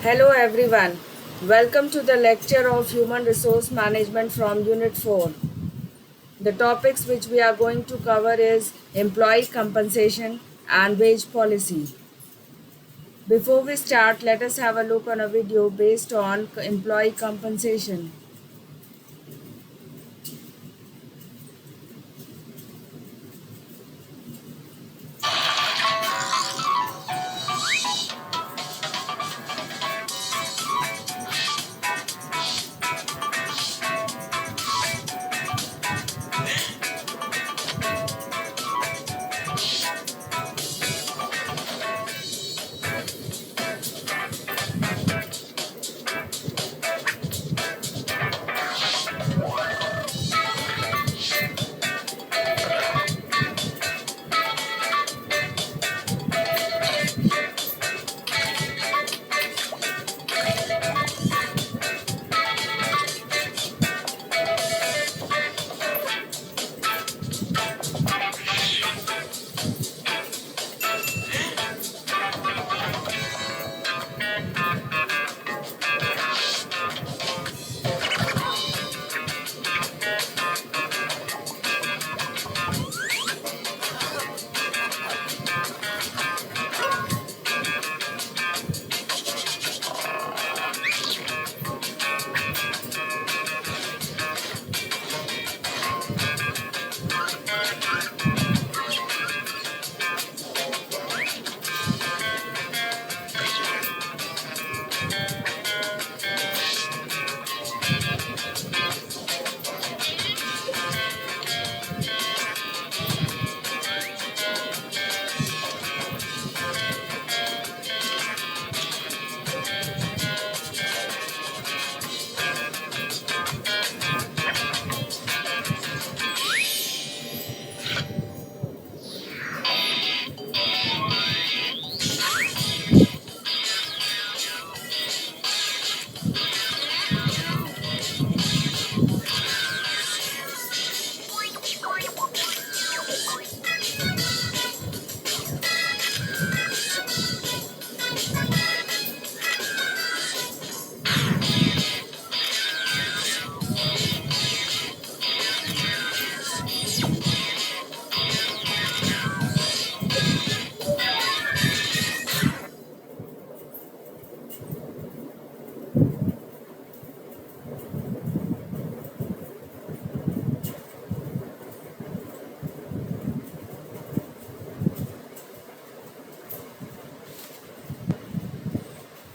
Hello everyone. Welcome to the lecture of Human Resource Management from Unit 4. The topics which we are going to cover is employee compensation and wage policy. Before we start, let us have a look on a video based on employee compensation.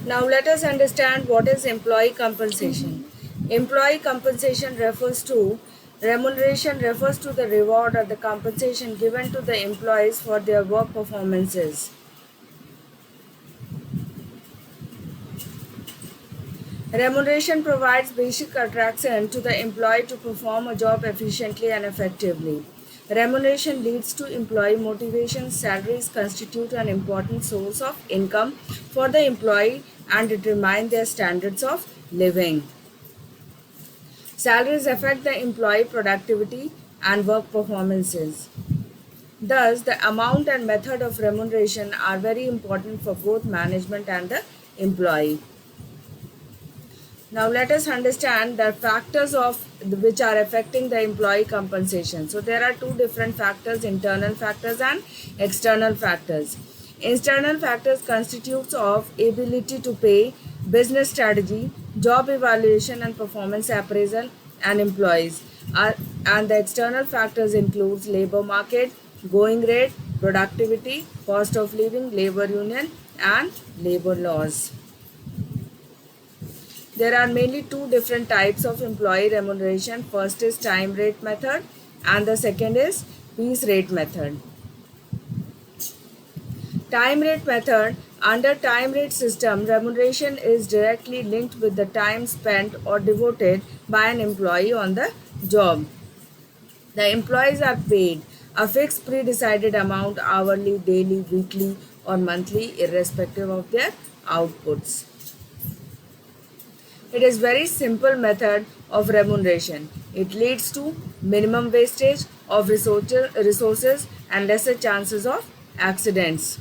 Now let us understand what is employee compensation. Employee compensation refers to remuneration refers to the reward or the compensation given to the employees for their work performances. Remuneration provides basic attraction to the employee to perform a job efficiently and effectively. Remuneration leads to employee motivation. Salaries constitute an important source of income for the employee and determine their standards of living. Salaries affect the employee productivity and work performances. Thus, the amount and method of remuneration are very important for both management and the employee. Now let us understand the factors of which are affecting the employee compensation. So there are two different factors, internal factors and external factors. Internal factors constitutes of ability to pay, business strategy, job evaluation and performance appraisal and employees. And the external factors includes labor market, going rate, productivity, cost of living, labor union and labor laws. There are mainly two different types of employee remuneration. First is time rate method and the second is piece rate method. Time rate method. Under time rate system, remuneration is directly linked with the time spent or devoted by an employee on the job. The employees are paid a fixed pre-decided amount hourly, daily, weekly or monthly irrespective of their outputs. It is very simple method of remuneration. It leads to minimum wastage of resources and lesser chances of accidents.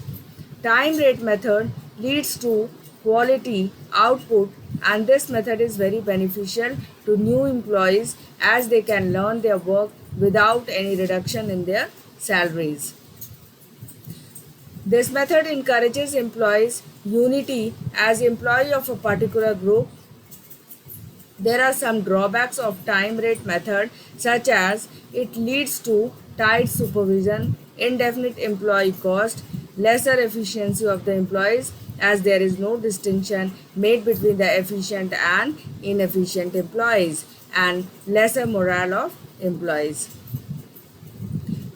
Time rate method leads to quality, output, and this method is very beneficial to new employees as they can learn their work without any reduction in their salaries. This method encourages employees' unity as employee of a particular group. There are some drawbacks of time rate method, such as it leads to tight supervision, indefinite employee cost, lesser efficiency of the employees as there is no distinction made between the efficient and inefficient employees, and lesser morale of employees.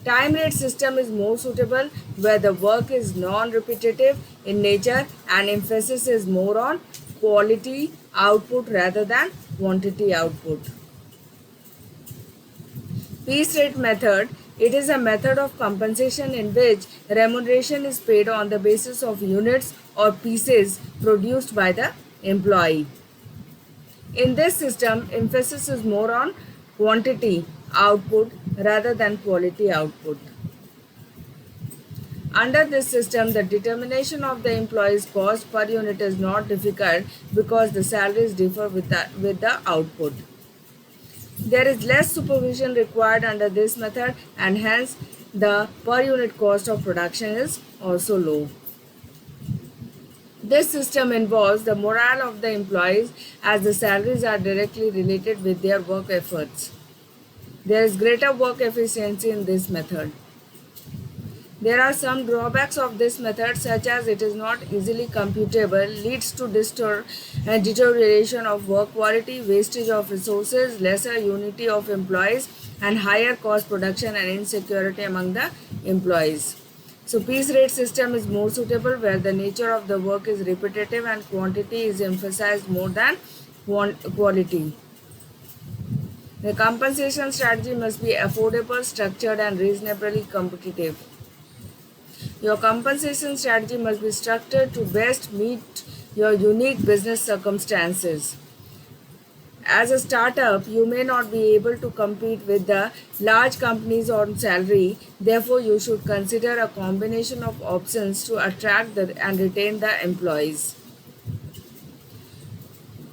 Time rate system is more suitable where the work is non-repetitive in nature and emphasis is more on quality output rather than quantity output. Piece rate method. It is a method of compensation in which remuneration is paid on the basis of units or pieces produced by the employee. In this system, emphasis is more on quantity output rather than quality output. Under this system, the determination of the employee's cost per unit is not difficult because the salaries differ with the output. There is less supervision required under this method and hence the per unit cost of production is also low. This system involves the morale of the employees as the salaries are directly related with their work efforts. There is greater work efficiency in this method. There are some drawbacks of this method, such as it is not easily computable, leads to deterioration of work quality, wastage of resources, lesser unity of employees, and higher cost production and insecurity among the employees. So piece rate system is more suitable where the nature of the work is repetitive and quantity is emphasized more than quality. The compensation strategy must be affordable, structured, and reasonably competitive. Your compensation strategy must be structured to best meet your unique business circumstances. As a startup, you may not be able to compete with the large companies on salary. Therefore, you should consider a combination of options to attract and retain the employees.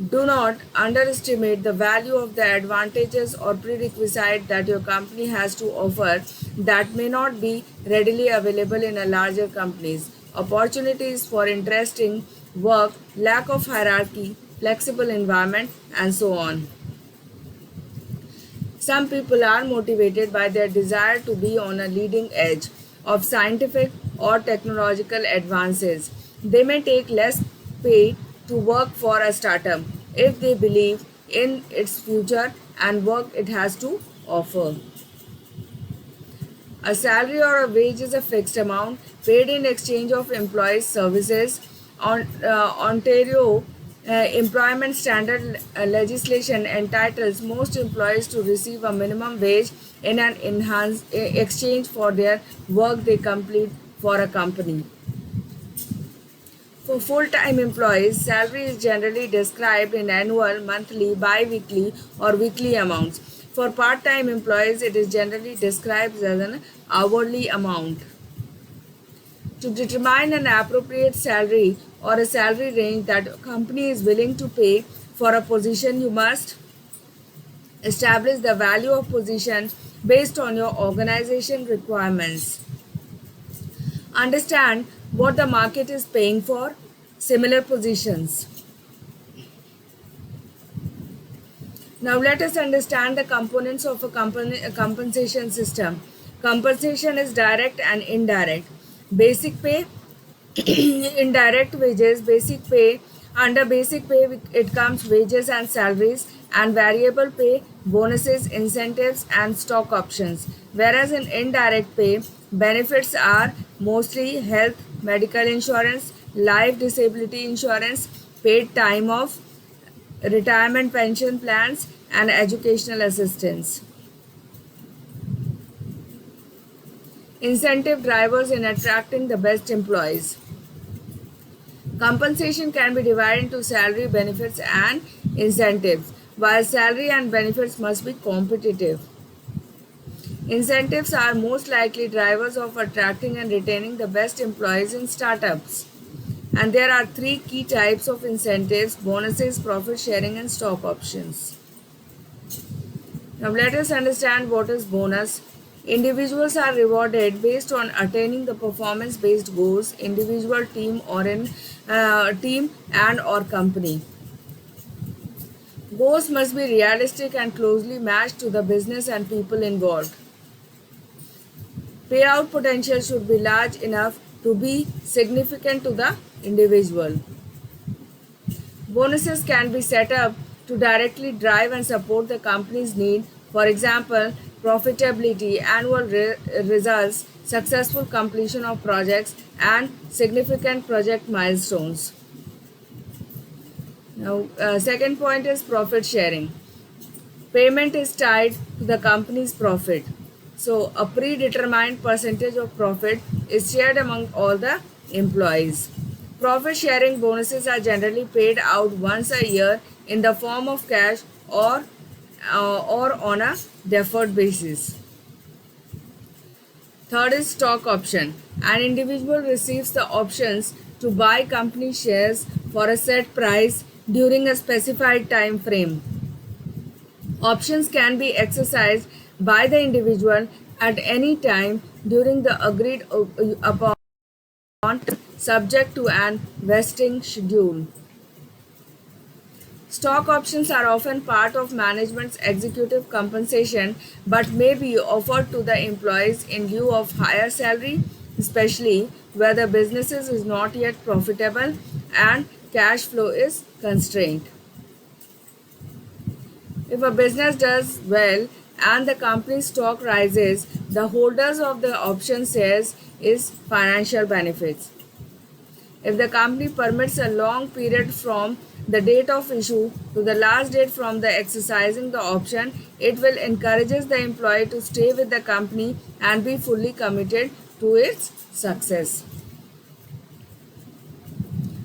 Do not underestimate the value of the advantages or prerequisites that your company has to offer that may not be readily available in a larger companies. Opportunities for interesting work, lack of hierarchy, flexible environment, and so on. Some people are motivated by their desire to be on a leading edge of scientific or technological advances. They may take less pay to work for a startup if they believe in its future and work it has to offer. A salary or a wage is a fixed amount paid in exchange of employees' services. Ontario employment standard legislation entitles most employees to receive a minimum wage in an enhanced exchange for their work they complete for a company. For full-time employees, salary is generally described in annual, monthly, bi-weekly, or weekly amounts. For part-time employees, it is generally described as an hourly amount. To determine an appropriate salary or a salary range that a company is willing to pay for a position, you must establish the value of position based on your organization requirements. Understand what the market is paying for similar positions. Now let us understand the components of a compensation system. Compensation is direct and indirect. Basic pay, indirect wages, basic pay. Under basic pay, it comes wages and salaries, and variable pay, bonuses, incentives, and stock options. Whereas in indirect pay, benefits are mostly health, medical insurance, life disability insurance, paid time off, retirement pension plans, and educational assistance. Incentive drivers in attracting the best employees. Compensation can be divided into salary, benefits, and incentives, while salary and benefits must be competitive. Incentives are most likely drivers of attracting and retaining the best employees in startups. And there are three key types of incentives: bonuses, profit sharing, and stock options. Now let us understand what is bonus. Individuals are rewarded based on attaining the performance-based goals, individual, team, or in team and or company. Goals must be realistic and closely matched to the business and people involved. Payout potential should be large enough to be significant to the individual. Bonuses can be set up to directly drive and support the company's need, for example, profitability, annual results, successful completion of projects, and significant project milestones. Now, second point is profit sharing. Payment is tied to the company's profit. So, a predetermined percentage of profit is shared among all the employees. Profit sharing bonuses are generally paid out once a year in the form of cash or on a deferred basis. Third is stock option. An individual receives the options to buy company shares for a set price during a specified time frame. Options can be exercised by the individual at any time during the agreed upon subject to an vesting schedule. Stock options are often part of management's executive compensation but may be offered to the employees in lieu of higher salary, especially where the business is not yet profitable and cash flow is constrained. If a business does well and the company's stock rises, the holders of the option shares is financial benefits. If the company permits a long period from the date of issue to the last date from the exercising the option, it will encourages the employee to stay with the company and be fully committed to its success.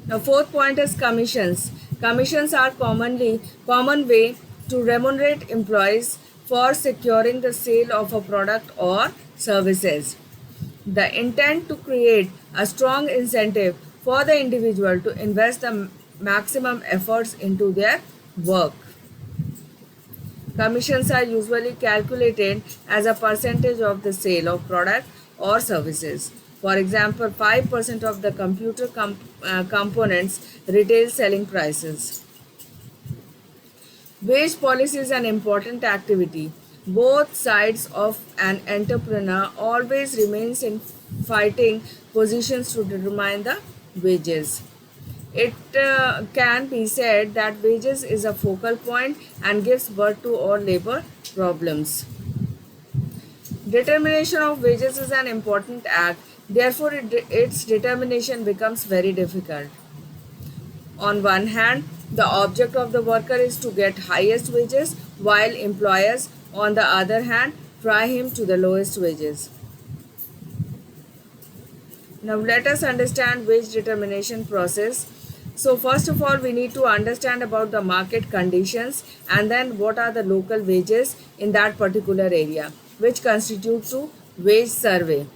Now, fourth point is commissions. Commissions are common way to remunerate employees for securing the sale of a product or services. The intent to create a strong incentive for the individual to invest the maximum efforts into their work. Commissions are usually calculated as a percentage of the sale of product or services. For example, 5% of the computer components retail selling prices. Wage policy is an important activity. Both sides of an entrepreneur always remains in fighting positions to determine the wages. It can be said that wages is a focal point and gives birth to all labor problems. Determination of wages is an important act, therefore its determination becomes very difficult. On one hand, the object of the worker is to get highest wages, while employers, on the other hand, try him to the lowest wages. Now let us understand wage determination process. So first of all, we need to understand about the market conditions and then what are the local wages in that particular area, which constitutes to wage survey.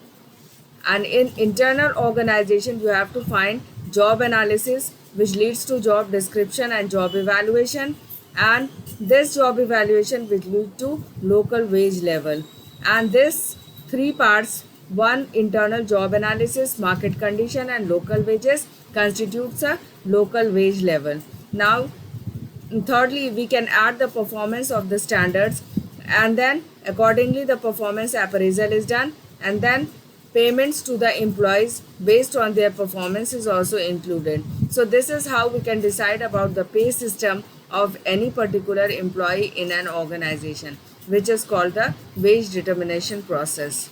And in internal organization, you have to find job analysis, which leads to job description and job evaluation, and this job evaluation will lead to local wage level. And this three parts, one, internal job analysis, market condition, and local wages, constitutes a local wage level. Now thirdly, we can add the performance of the standards, and then accordingly the performance appraisal is done, and then payments to the employees based on their performance is also included. So this is how we can decide about the pay system of any particular employee in an organization, which is called the wage determination process.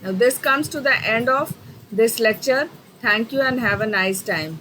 Now this comes to the end of this lecture. Thank you and have a nice time.